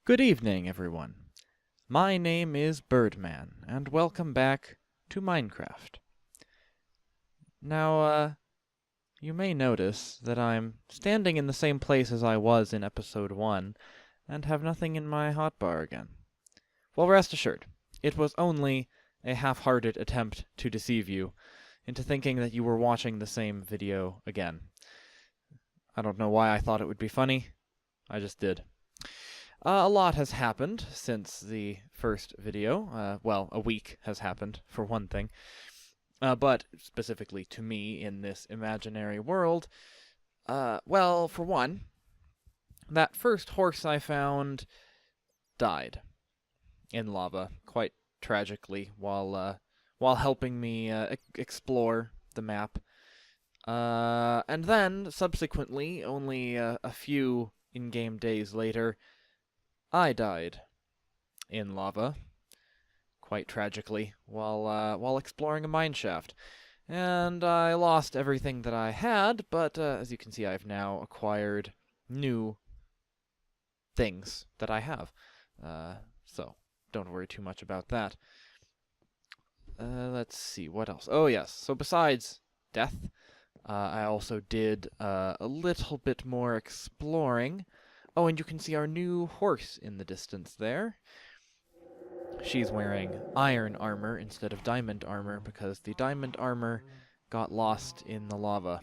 Good evening, everyone. My name is Birdman, and welcome back to Minecraft. Now, you may notice that I'm standing in the same place as I was in episode 1, and have nothing in my hotbar again. Well, rest assured, it was only a half-hearted attempt to deceive you into thinking that you were watching the same video again. I don't know why I thought it would be funny. I just did. A lot has happened since the first video. Well, a week has happened, for one thing. But specifically to me in this imaginary world, well, for one, that first horse I found died in lava, quite tragically, while helping me explore the map. And then, subsequently, only a few in-game days later, I died in lava, quite tragically, while exploring a mine shaft. And I lost everything that I had, but as you can see, I've now acquired new things that I have. So, don't worry too much about that. Let's see, what else? Oh, yes. So besides death, I also did a little bit more exploring. Oh, and you can see our new horse in the distance there. She's wearing iron armor instead of diamond armor because the diamond armor got lost in the lava.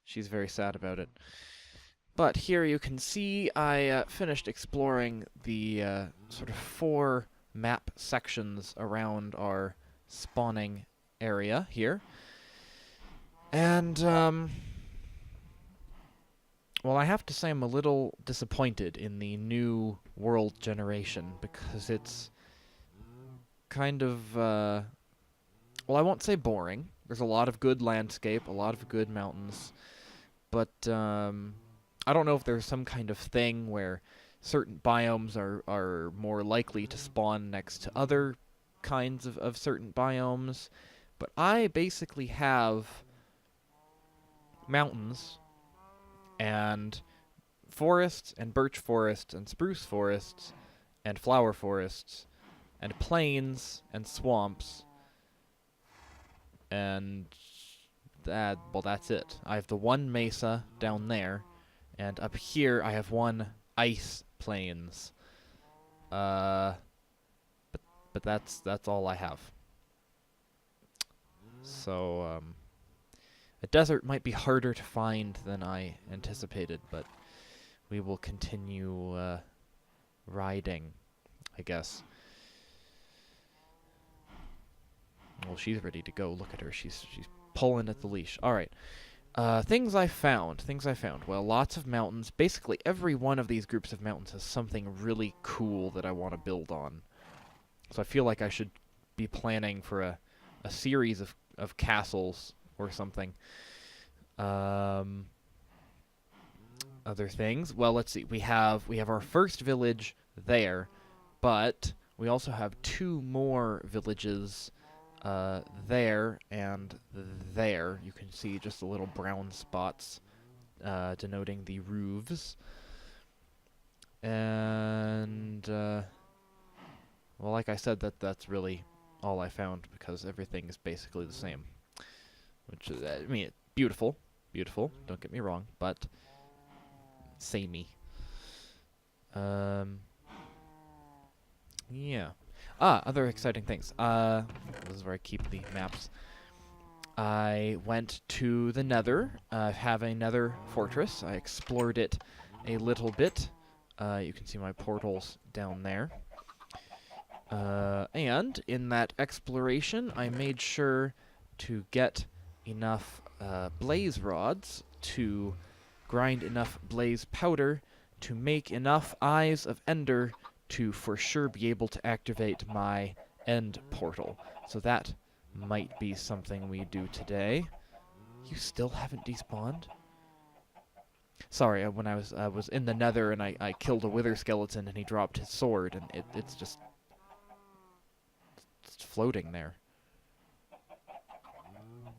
She's very sad about it. But here you can see I finished exploring the sort of 4 map sections around our spawning area here. And, well, I have to say I'm a little disappointed in the new world generation because it's kind of, well, I won't say boring. There's a lot of good landscape, a lot of good mountains, but I don't know if there's some kind of thing where certain biomes are more likely to spawn next to other kinds of certain biomes, but I basically have mountains and forests and birch forests and spruce forests and flower forests and plains and swamps and that's it. I have the one mesa down there, and up here I have one ice plains. But that's all I have. So a desert might be harder to find than I anticipated, but we will continue riding, I guess. Well, she's ready to go. Look at her. She's pulling at the leash. All right. Things I found. Well, lots of mountains. Basically, every one of these groups of mountains has something really cool that I want to build on. So I feel like I should be planning for a series of castles or something. Other things. Well, let's see. We have our first village there, but we also have 2 more villages there and there. You can see just the little brown spots denoting the roofs. And well, like I said, that's really all I found because everything is basically the same. Which is, I mean, beautiful, don't get me wrong, but samey. Yeah. Other exciting things. This is where I keep the maps. I went to the Nether. I have a Nether fortress. I explored it a little bit. You can see my portals down there. And in that exploration, I made sure to get enough blaze rods to grind enough blaze powder to make enough Eyes of Ender to for sure be able to activate my end portal. So that might be something we do today. You still haven't despawned? Sorry, when I was in the Nether and I killed a wither skeleton and he dropped his sword and it's just floating there.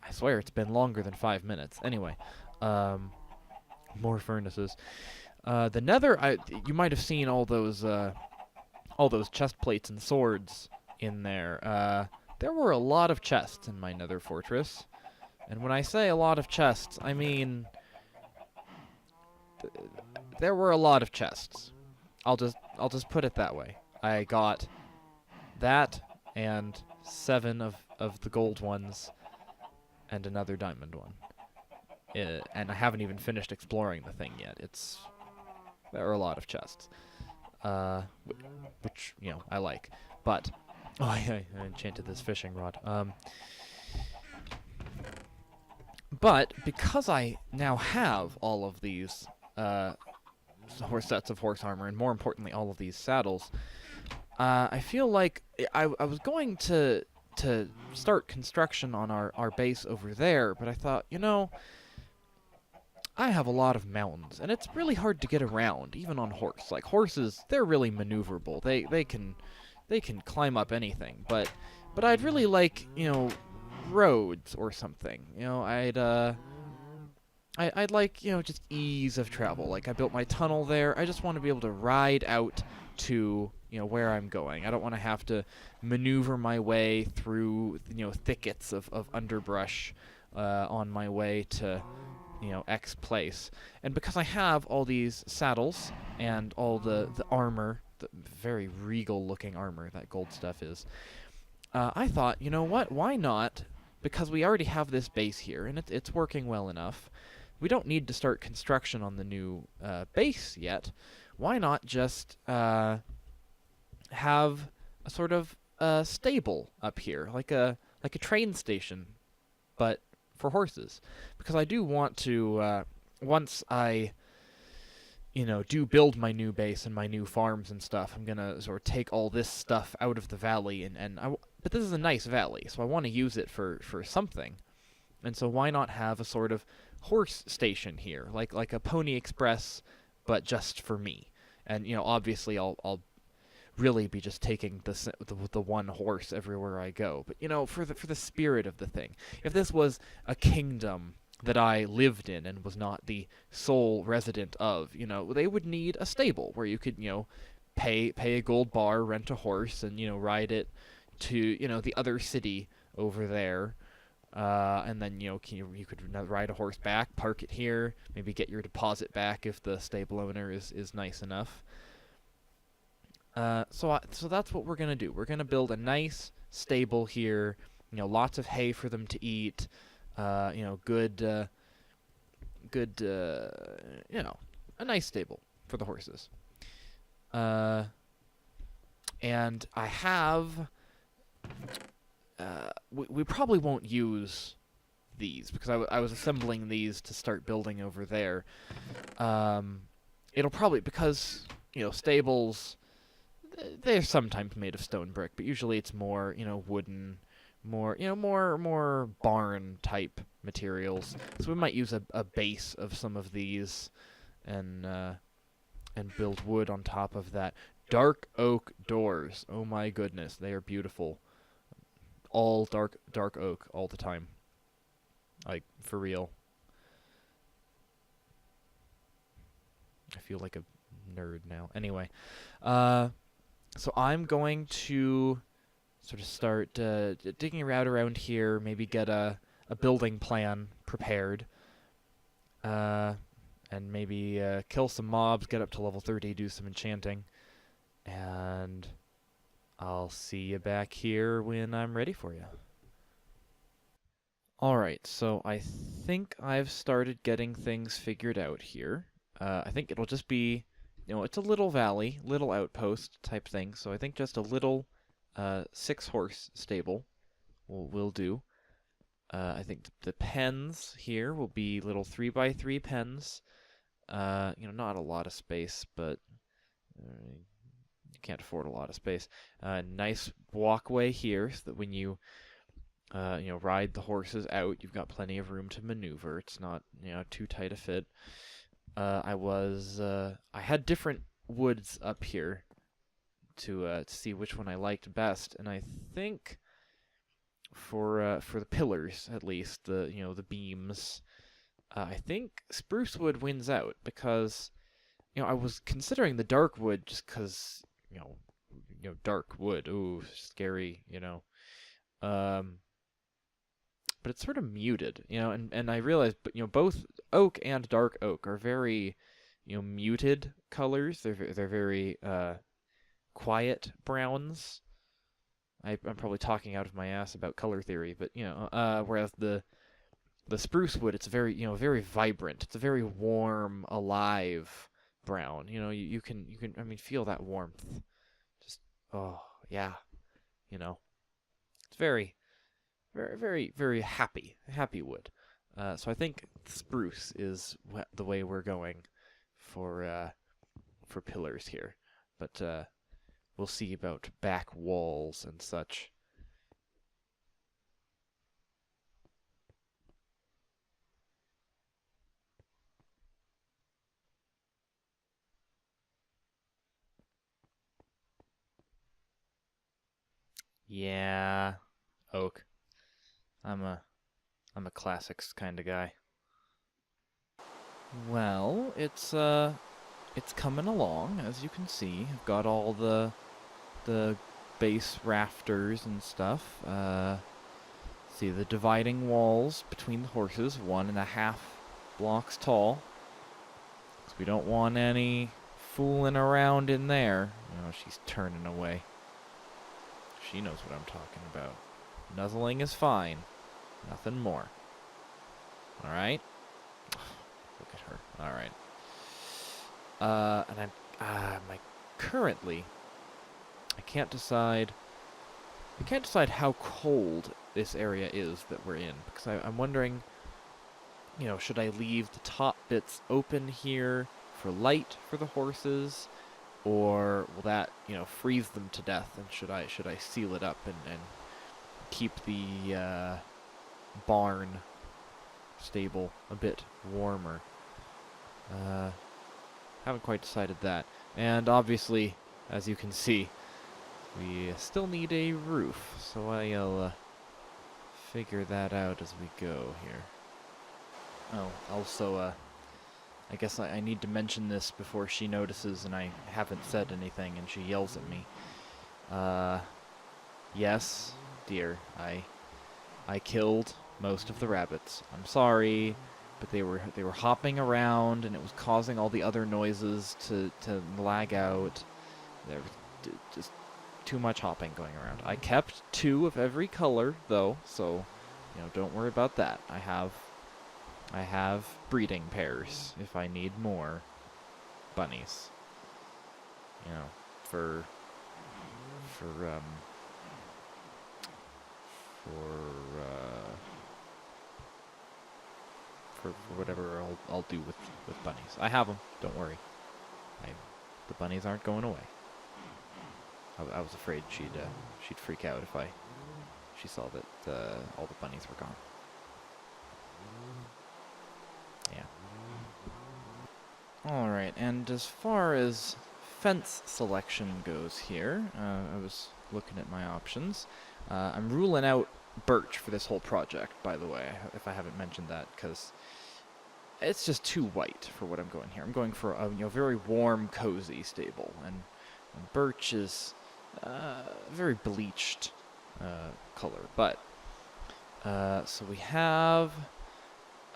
I swear it's been longer than 5 minutes. Anyway, more furnaces. The Nether, you might have seen all those chest plates and swords in there. There were a lot of chests in my Nether fortress, and when I say a lot of chests, I mean there were a lot of chests. I'll just put it that way. I got that and 7 of the gold ones and another diamond one. And I haven't even finished exploring the thing yet. There are a lot of chests. Which, you know, I like. But I enchanted this fishing rod. But because I now have all of these sets of horse armor, and more importantly, all of these saddles, I feel like I was going to start construction on our base over there, but I thought, you know, I have a lot of mountains, and it's really hard to get around, even on horse. Like, horses, they're really maneuverable. They can climb up anything, but I'd really like, you know, roads or something. You know, I'd like, you know, just ease of travel. Like, I built my tunnel there. I just want to be able to ride out to, you know, where I'm going. I don't want to have to maneuver my way through, you know, thickets of underbrush on my way to, you know, X place. And because I have all these saddles and all the armor, the very regal looking armor that gold stuff is, I thought, you know what, why not? Because we already have this base here, and it's working well enough. We don't need to start construction on the new base yet. Why not just have a sort of stable up here, like a train station, but for horses? Because I do want to, once I, you know, do build my new base and my new farms and stuff, I'm gonna sort of take all this stuff out of the valley, but this is a nice valley, so I want to use it for something. And so why not have a sort of horse station here, like a Pony Express, but just for me? And, you know, obviously I'll really be just taking the one horse everywhere I go. But, you know, for the spirit of the thing, if this was a kingdom that I lived in and was not the sole resident of, you know, they would need a stable where you could, you know, pay a gold bar, rent a horse, and, you know, ride it to, you know, the other city over there. And then, you know, you could ride a horse back, park it here, maybe get your deposit back if the stable owner is nice enough. So that's what we're going to do. We're going to build a nice stable here, you know, lots of hay for them to eat, you know, good, you know, a nice stable for the horses. And I have, we probably won't use these, because I was assembling these to start building over there. It'll probably, because, you know, stables, they're sometimes made of stone brick, but usually it's more, you know, wooden, more, you know, more barn type materials. So we might use a base of some of these, and build wood on top of that. Dark oak doors. Oh my goodness, they are beautiful. All dark oak all the time. Like, for real. I feel like a nerd now. Anyway, so I'm going to sort of start digging around here, maybe get a building plan prepared, and maybe kill some mobs, get up to level 30, do some enchanting, and I'll see you back here when I'm ready for you. Alright, so I think I've started getting things figured out here. I think it'll just be, you know, it's a little valley, little outpost type thing, so I think just a little 6-horse stable will do. I think the pens here will be little 3x3 pens. You know, not a lot of space, but you can't afford a lot of space. Nice walkway here, so that when you you know, ride the horses out, you've got plenty of room to maneuver. It's not, you know, too tight a fit. I had different woods up here to see which one I liked best, and I think for the pillars, at least, the beams, I think spruce wood wins out, because I was considering the dark wood just because, dark wood. Ooh, scary. Um, but it's sort of muted, and I realized, but both oak and dark oak are very, muted colors. They're very quiet browns. I'm probably talking out of my ass about color theory, but whereas the spruce wood, it's very very vibrant. It's a very warm, alive brown. You can I mean feel that warmth. Just oh yeah, it's very very very very happy wood. So I think spruce is the way we're going for pillars here, but we'll see about back walls and such. Yeah, oak. I'm a I'm a classics kind of guy. Well, it's coming along, as you can see. I've got all the base rafters and stuff. See the dividing walls between the horses, 1.5 blocks tall. 'Cause we don't want any fooling around in there. She's turning away. She knows what I'm talking about. Nuzzling is fine. Nothing more. Alright? Look at her. Alright. And currently, I can't decide how cold this area is that we're in, because I'm wondering, should I leave the top bits open here for light for the horses, or will that, freeze them to death, and should I seal it up and keep the barn stable a bit warmer? Haven't quite decided that. And obviously, as you can see, we still need a roof, so I'll figure that out as we go here. Oh, also, I guess I need to mention this before she notices and I haven't said anything and she yells at me. Yes, dear, I killed most of the rabbits. I'm sorry, but they were hopping around and it was causing all the other noises to lag out. There was just too much hopping going around. I kept 2 of every color though, so don't worry about that. I have breeding pairs if I need more bunnies. For whatever I'll do with bunnies. I have them. Don't worry. The bunnies aren't going away. I was afraid she'd freak out if she saw that all the bunnies were gone. Yeah. All right, and as far as fence selection goes here, I was looking at my options. I'm ruling out birch for this whole project, by the way, if I haven't mentioned that, because it's just too white for what I'm going here. I'm going for a very warm, cozy stable, and birch is very bleached color. But so we have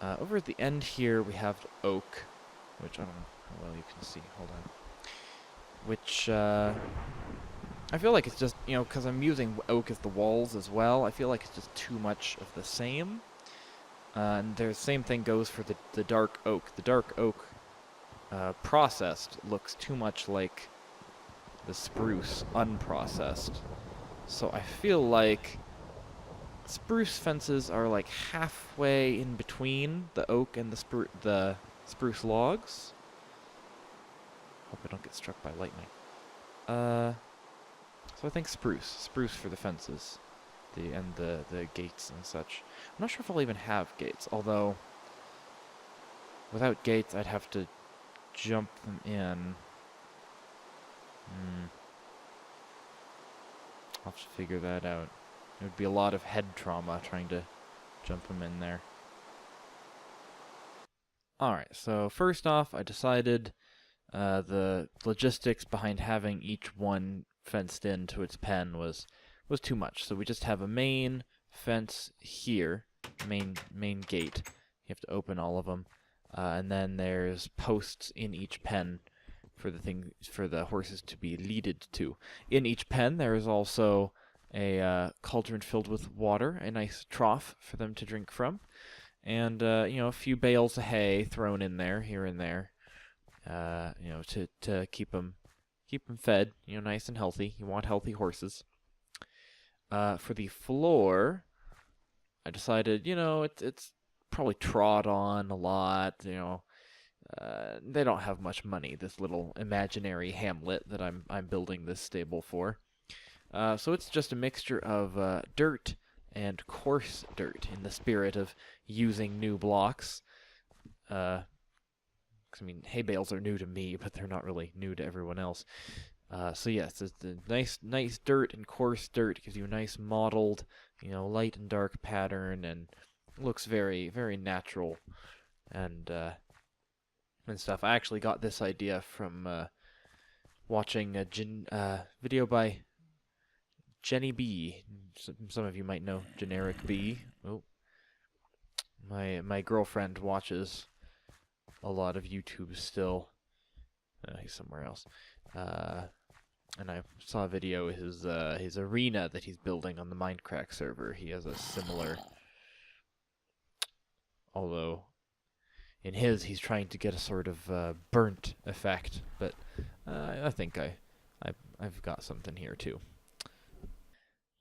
over at the end here we have oak, which I don't know how well you can see. Hold on. Which I feel like it's just because I'm using oak as the walls as well. I feel like it's just too much of the same. And the same thing goes for the dark oak. The dark oak processed looks too much like the spruce unprocessed. So I feel like spruce fences are like halfway in between the oak and the spruce logs. Hope I don't get struck by lightning. So I think spruce for the fences. The gates and such. I'm not sure if I'll even have gates, although without gates I'd have to jump them in. I'll have to figure that out. It would be a lot of head trauma trying to jump them in there. Alright, so first off I decided The logistics behind having each one fenced in to its pen was too much. So we just have a main fence here, main gate. You have to open all of them, and then there's posts in each pen for the horses to be leaded to. In each pen, there is also a cauldron filled with water, a nice trough for them to drink from, and a few bales of hay thrown in there here and there, to keep them fed, nice and healthy. You want healthy horses. For the floor, I decided, it's probably trod on a lot. They don't have much money. This little imaginary hamlet that I'm building this stable for. So it's just a mixture of dirt and coarse dirt in the spirit of using new blocks. 'Cause, I mean, hay bales are new to me, but they're not really new to everyone else. So yes, it's the nice dirt and coarse dirt. It gives you a nice mottled, light and dark pattern, and looks very, very natural and stuff. I actually got this idea from watching a video by Jenny B. Some of you might know Generic B. Oh, my girlfriend watches a lot of YouTube still. He's somewhere else. And I saw a video of his arena that he's building on the Minecraft server. He has a similar, although in his he's trying to get a sort of burnt effect. But I think I've got something here too.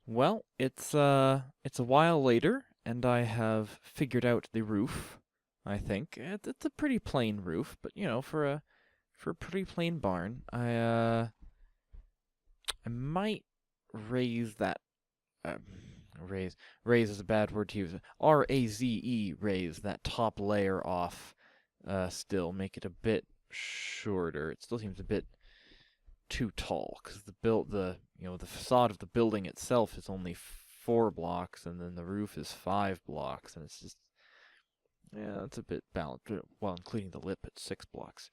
Well, it's a while later, and I have figured out the roof. I think it's a pretty plain roof, but for a pretty plain barn, I might raise that. Raise is a bad word to use. RAZE, raise that top layer off. Still make it a bit shorter. It still seems a bit too tall because the facade of the building itself is only 4 blocks, and then the roof is 5 blocks, and it's just it's a bit balanced. Well, including the lip, it's 6 blocks.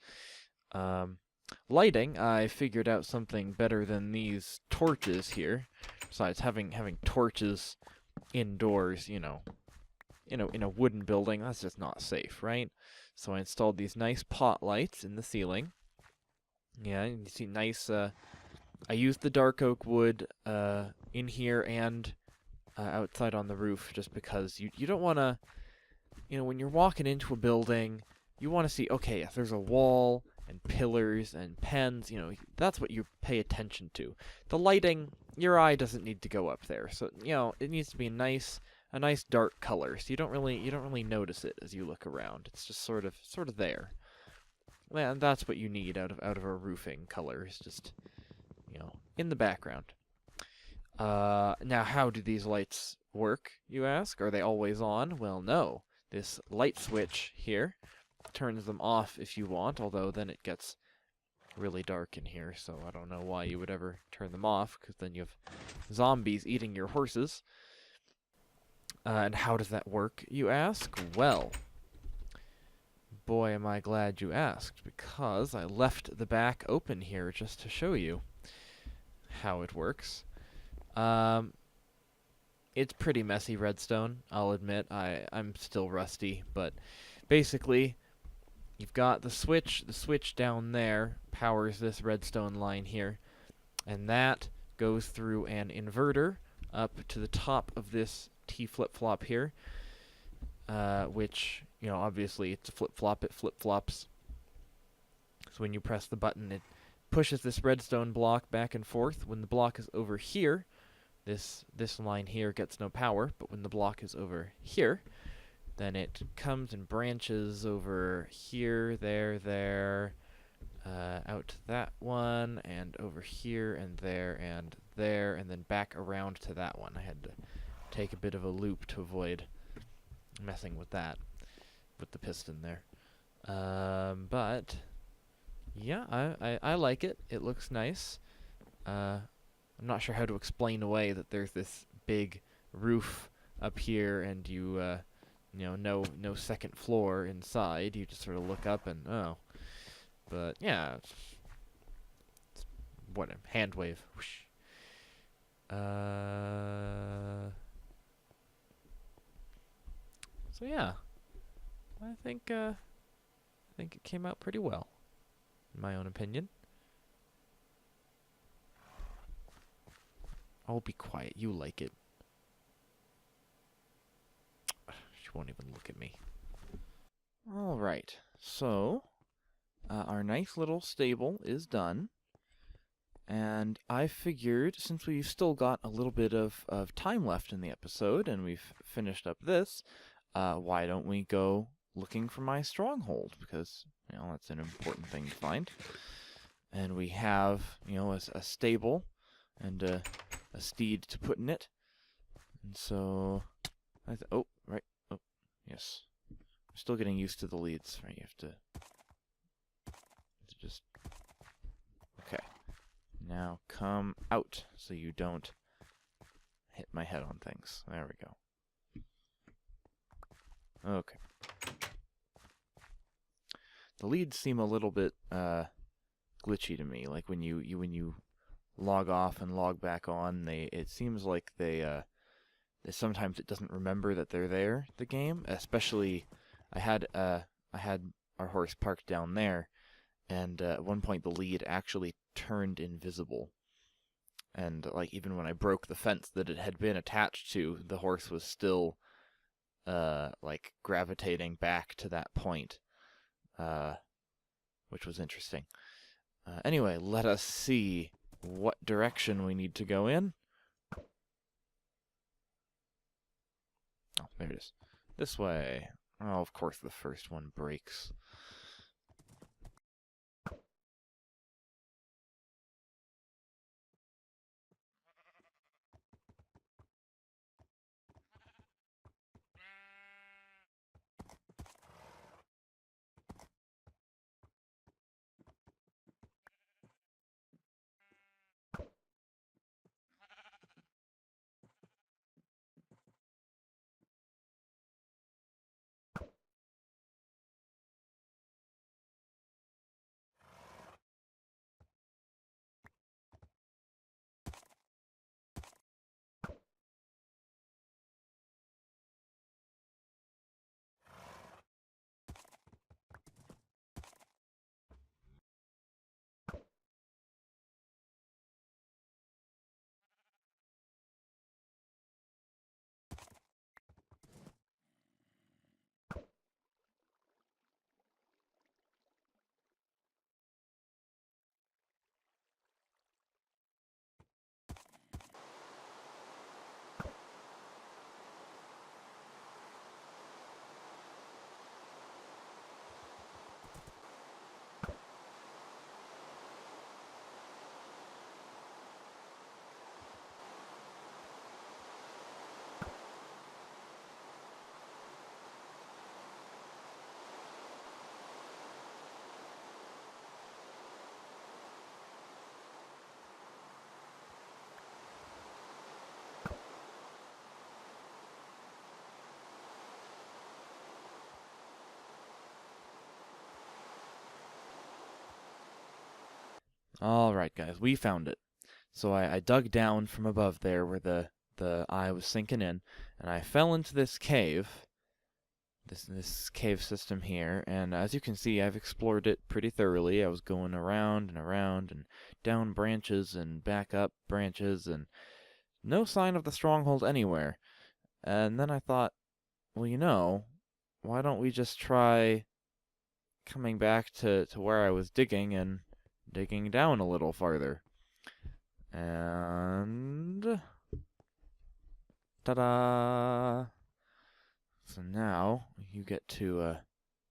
Lighting, I figured out something better than these torches here. Besides, having torches indoors, in a wooden building, that's just not safe, right? So I installed these nice pot lights in the ceiling. Yeah, you see nice, I used the dark oak wood in here and outside on the roof, just because you don't want to, when you're walking into a building, you want to see, okay, if there's a wall and pillars and pens, that's what you pay attention to. The lighting, your eye doesn't need to go up there. So, it needs to be a nice dark color. So you don't really notice it as you look around. It's just sort of there. And that's what you need out of a roofing color. Is just, in the background. Now how do these lights work, you ask? Are they always on? Well, no. This light switch here turns them off if you want, although then it gets really dark in here, so I don't know why you would ever turn them off, because then you have zombies eating your horses. And how does that work, you ask? Well, boy, am I glad you asked, because I left the back open here just to show you how it works. It's pretty messy redstone, I'll admit. I'm still rusty, but basically, you've got the switch. The switch down there powers this redstone line here, and that goes through an inverter up to the top of this T flip-flop here, which, obviously it's a flip-flop. It flip-flops. So when you press the button, it pushes this redstone block back and forth. When the block is over here, this line here gets no power, but when the block is over here, then it comes and branches over here, there, out to that one, and over here, and there, and then back around to that one. I had to take a bit of a loop to avoid messing with that, with the piston there. But, yeah, I like it. It looks nice. I'm not sure how to explain away that there's this big roof up here, and no second floor inside. You just sort of look up and, oh. But yeah, what a hand wave. Whoosh. So yeah, I think it came out pretty well, in my own opinion. I'll be quiet. You like it. She won't even look at me. All right. So, our nice little stable is done. And I figured, since we've still got a little bit of time left in the episode, and we've finished up this, why don't we go looking for my stronghold? Because, that's an important thing to find. And we have, a stable and a steed to put in it. And so, oh, right, oh, yes. I'm still getting used to the leads, right? You have to just, okay. Now come out so you don't hit my head on things. There we go. Okay. The leads seem a little bit glitchy to me. Like when you log off and log back on, it seems like they sometimes it doesn't remember that they're there. The game, especially, I had our horse parked down there, and at one point the lead actually turned invisible. And like even when I broke the fence that it had been attached to, the horse was still like gravitating back to that point, which was interesting. Anyway, let us see what direction we need to go in. Oh, there it is. This way. Oh, of course the first one breaks. Alright, guys, we found it. So I dug down from above there where the eye was sinking in, and I fell into this cave, this cave system here, and as you can see, I've explored it pretty thoroughly. I was going around and around and down branches and back up branches, and no sign of the stronghold anywhere. And then I thought, well, why don't we just try coming back to where I was digging and digging down a little farther. And ta-da! So now you get to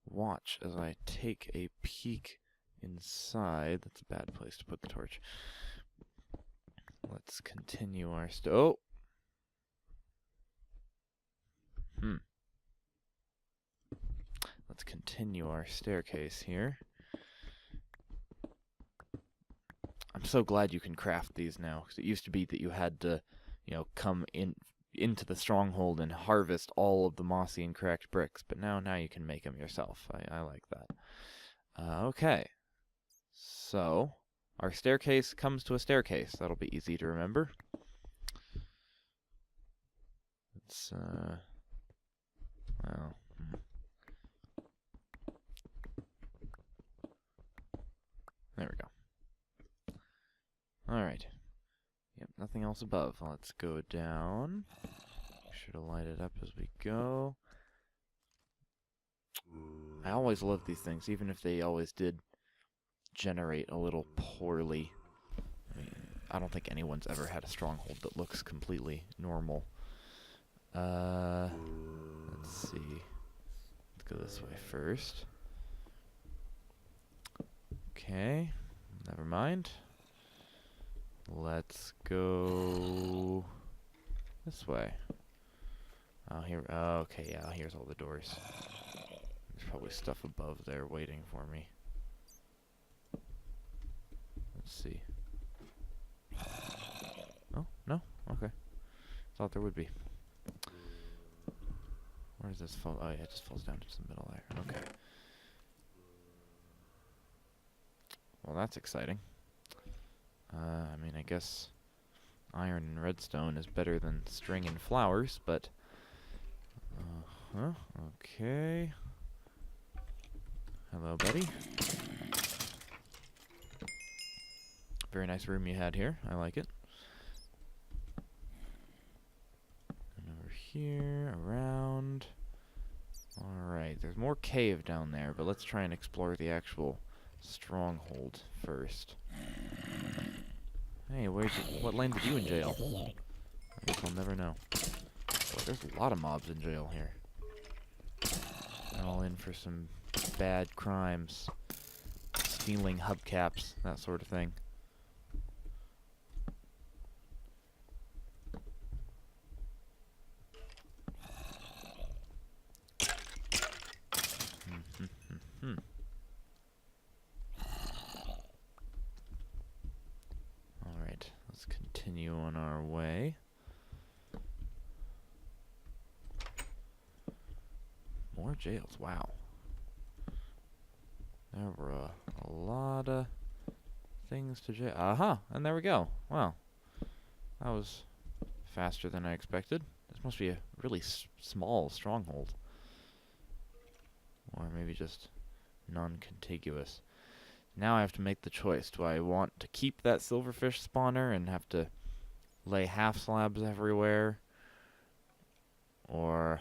watch as I take a peek inside. That's a bad place to put the torch. Let's continue our Let's continue our staircase here. I'm so glad you can craft these now, because it used to be that you had to, come into the stronghold and harvest all of the mossy and cracked bricks, but now you can make them yourself. I like that. Okay, So, our staircase comes to a staircase. That'll be easy to remember. It's, well... There we go. Alright. Yep, nothing else above. Let's go down. Should have lighted up as we go. I always love these things, even if they always did generate a little poorly. I mean, I don't think anyone's ever had a stronghold that looks completely normal. Let's see. Let's go this way first. Okay, never mind. Let's go this way. Oh, here. Oh, okay, yeah, here's all the doors. There's probably stuff above there waiting for me. Let's see. Oh, no? Okay. Thought there would be. Where does this fall? Oh, yeah, it just falls down to the middle there. Okay. Well, that's exciting. I mean, I guess iron and redstone is better than string and flowers, but... okay. Hello, buddy. Very nice room you had here. I like it. And over here, around. Alright, there's more cave down there, but let's try and explore the actual stronghold first. Hey, what lane did you in jail? I guess I'll never know. Boy, there's a lot of mobs in jail here. They're all in for some bad crimes. Stealing hubcaps, that sort of thing. Alright, let's continue on our way. More jails, wow. There were a lot of things to jail. Aha! And there we go. Wow. That was faster than I expected. This must be a really small stronghold. Or maybe just non-contiguous. Now I have to make the choice. Do I want to keep that silverfish spawner and have to lay half slabs everywhere? Or...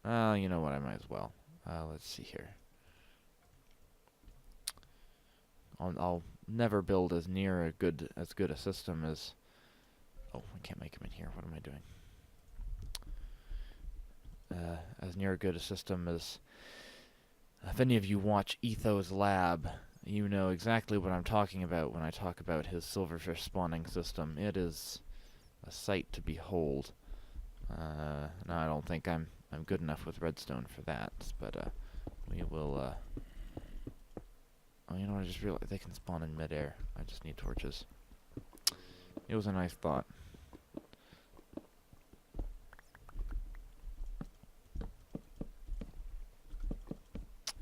you know what, I might as well. Let's see here. I'll never build as good a system as... Oh, I can't make him in here. What am I doing? As near a good a system as... If any of you watch Etho's Lab, you know exactly what I'm talking about when I talk about his silverfish spawning system. It is a sight to behold. No, I don't think I'm good enough with redstone for that, but we will... Oh, you know what, I just realized they can spawn in midair. I just need torches. It was a nice thought.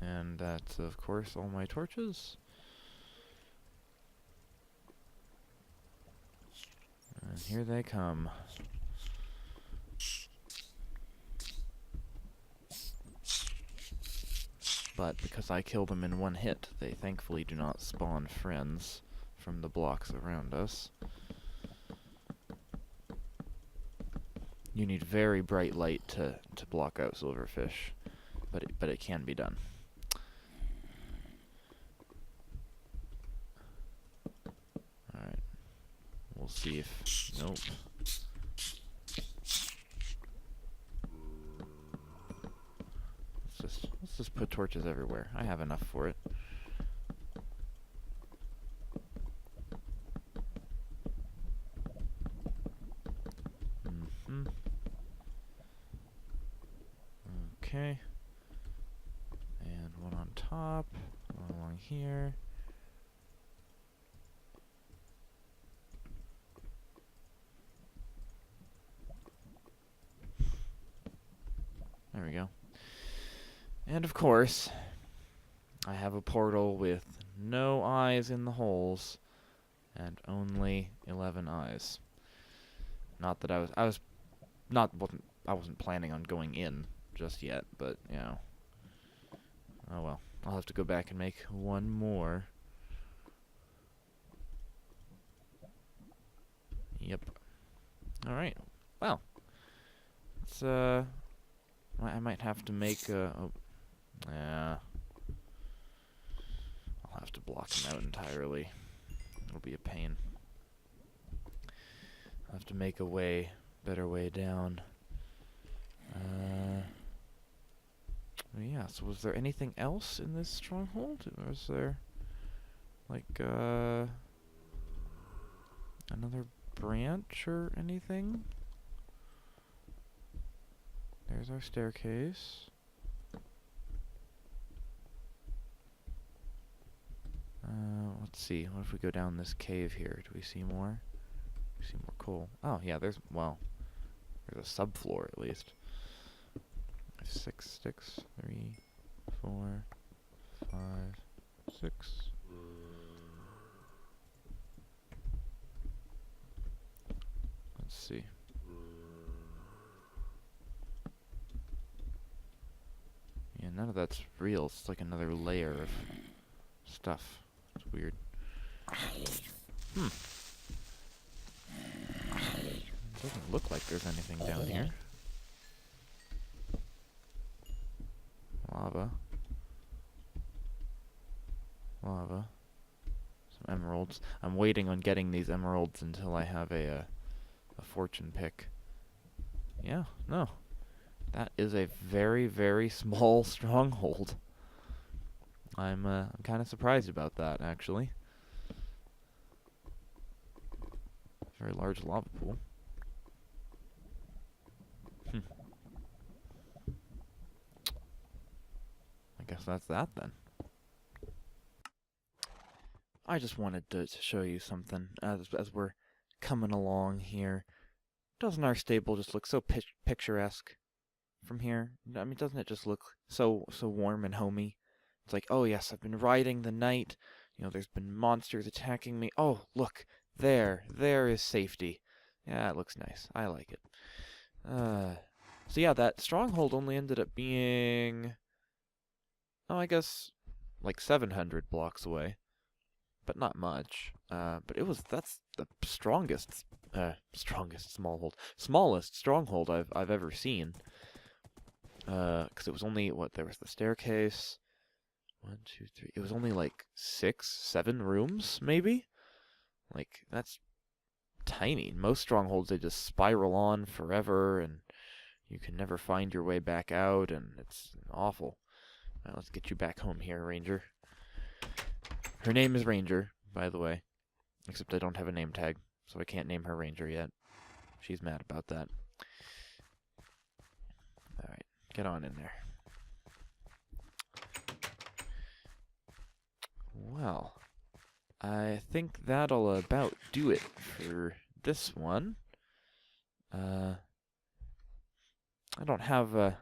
And that's, of course, all my torches. And here they come. But because I kill them in one hit, they thankfully do not spawn friends from the blocks around us. You need very bright light to block out silverfish, but it can be done. Alright. We'll see if... Nope. Let's just put torches everywhere. I have enough for it. Okay. And one on top, one along here. There we go. And of course, I have a portal with no eyes in the holes and only 11 eyes. Not that I wasn't planning on going in just yet, but, you know. Oh well. I'll have to go back and make one more. Yep. Alright. Well. It's, I might have to make a... Oh. Yeah. I'll have to block him out entirely. It'll be a pain. I'll have to make a better way down. Yeah, so was there anything else in this stronghold? Or was there, like, another branch or anything? There's our staircase. Let's see. What if we go down this cave here? Do we see more? We see more coal. Oh, yeah, there's a subfloor at least. 6 sticks. 3, 4, 5, 6. Let's see. Yeah, none of that's real. It's like another layer of stuff. It's weird. Doesn't look like there's anything down here. Lava. Lava. Some emeralds. I'm waiting on getting these emeralds until I have a fortune pick. Yeah, no. That is a very, very small stronghold. I'm kind of surprised about that, actually. Very large lava pool. I guess that's that then. I just wanted to show you something as we're coming along here. Doesn't our stable just look so picturesque from here? I mean, doesn't it just look so warm and homey? It's like, oh yes, I've been riding the night. You know, there's been monsters attacking me. Oh, look, there is safety. Yeah, it looks nice. I like it. So yeah, that stronghold only ended up being, oh, I guess, like 700 blocks away. But not much. But that's the smallest stronghold I've ever seen. 'Cause it was only, there was the staircase. 1, 2, 3. It was only like 6, 7 rooms, maybe? Like, that's tiny. Most strongholds, they just spiral on forever, and you can never find your way back out, and it's awful. Alright, let's get you back home here, Ranger. Her name is Ranger, by the way. Except I don't have a name tag, so I can't name her Ranger yet. She's mad about that. Alright, get on in there. Well, I think that'll about do it for this one. I don't have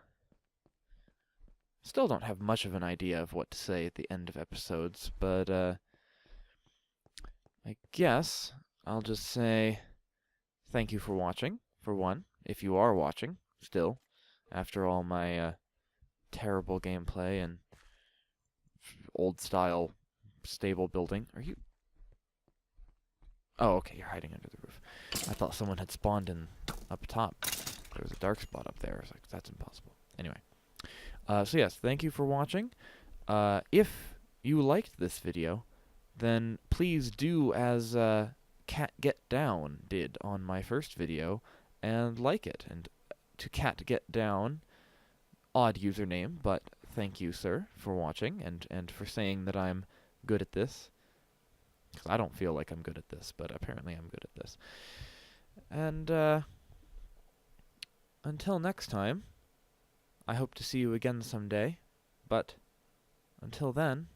still don't have much of an idea of what to say at the end of episodes, but I guess I'll just say thank you for watching, for one, if you are watching still, after all my terrible gameplay and old style stable building. Are you? Oh, okay, you're hiding under the roof. I thought someone had spawned in up top. There was a dark spot up there. I was like, that's impossible. Anyway. So yes, thank you for watching. If you liked this video, then please do as Cat Get Down did on my first video, and like it. And to Cat Get Down, odd username, but thank you, sir, for watching, and for saying that I'm good at this. Because I don't feel like I'm good at this, but apparently I'm good at this. And until next time, I hope to see you again someday, but until then,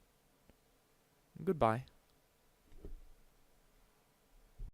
goodbye.